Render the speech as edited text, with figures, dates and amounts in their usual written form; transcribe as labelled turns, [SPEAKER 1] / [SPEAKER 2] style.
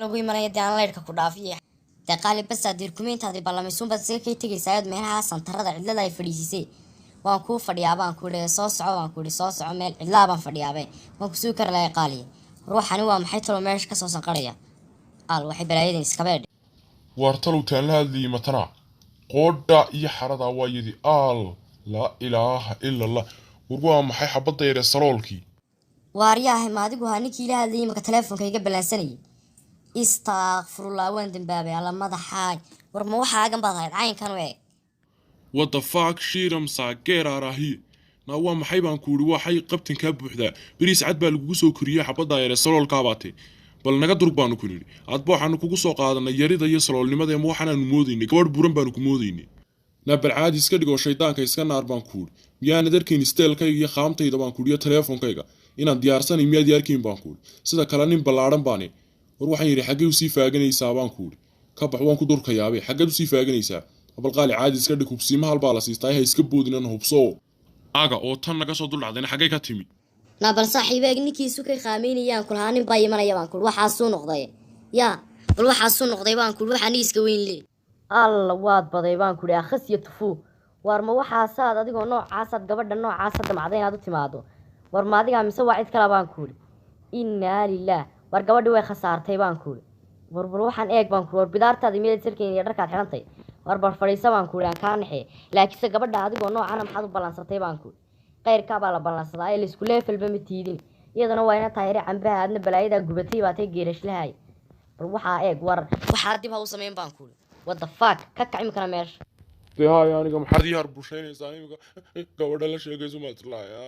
[SPEAKER 1] lagu imanaya dee aan leyrhka ku dhaafiya dee qaali bas aad dirkumeyntaadii ballamaysuun baad isaga kay tegaysaa ood meelaha santarada cidlada ay fadhiisisay waan kuu fadhiyaa baan ku idhi soo soco waan ku idhi soo soco meel cidlaa baan fadhiyaabe waan ku sugi kari lahay qaaliya ruuxani waa maxay talo meesha kasoo sanqarhaya al waxay balaayadan iskabeedhe
[SPEAKER 2] waartalow taan la hadlayay matana qoodha iyo xaradaa waa yidi aal laa ilaaha ila allah war waa maxay xabadda yare saloolkii
[SPEAKER 1] waaryaahay maadigu haa ninkii ila hadlayay marka teleefonka iga ballaansanayay istaakfirullah waan dambaabay alla madaxaay war ma waxaagan baad ahayd caynkan u eeg
[SPEAKER 2] what the fuck shiiram saageeraarahi naa waa maxay baan ku idhi waxay qabtankaa buuxdaa beriis cad baa lagugu soo koriyey xabaddaa yare saloolkaabaatee bal naga durug baanu ku nidhi aadba waxaanu kugu soo qaadanay yarida iyo saloolnimada ma waxaanaanu moodaynay gabadh buran baanu ku moodaynay nabalcaadi iska dhigoo shaydaanka iska naar baan ku idhi miyaanad arkayn isteelkayga iyo qaamtayda baan ku idhi iyo teleefonkayga inaan diyaarsanay miyaad arkayn baan ku idhi sida kale nin ballaadhan baane war waxaan yidhi xaggay usii faaganaysaa baan ku idhi ka bax waan ku durkayaabe xaggeed usii faaganaysaa balqaali caadi iska dhig hubsiima halbaa la siistaa ha iska boodinan hubso aga oo tan naga soo duldhacdayna xaggay ka timi
[SPEAKER 1] naa bal saaxiibeeg ninkiisu kay qaamaynayaan kulahaa nin baa imanaya baan kuhi waxaasuu noqday yaa bal waxaasuu noqday baan kuhi waxaa niiska weyn le alla waad baday baan kuhi akhas iyo tufuu war ma waxaasaad adigoo noocaasaad gabadha noocaasa damacday inaad u timaado war ma adigaa mise waa cid kale baan kuhi innaa lilaah war gabadhii way khasaartay baan kuhi war bal waxaan eeg baan kuhi war bidaartaada miyaad sarkayn iyo dharkaad xidhantay war bal fadhiisa baan kuhi aan kaa naxee laakiinse gabadha adigoo noocana maxaad u ballansatay baan kuhi qayrkaa baa la ballansadaa ee laisku leefalba ma tiidin iyadana waa ina taayare cambaha aadna balaayadaa gubatay baatay geerashlahay bal waxaa eeg war waxaa dib ha u samayn baan kuhi what the fuck ka kac imikana meesha
[SPEAKER 2] dee haaya aniga maxaad ii harburshaynaysaa imika gabadha la sheegayso maatlaya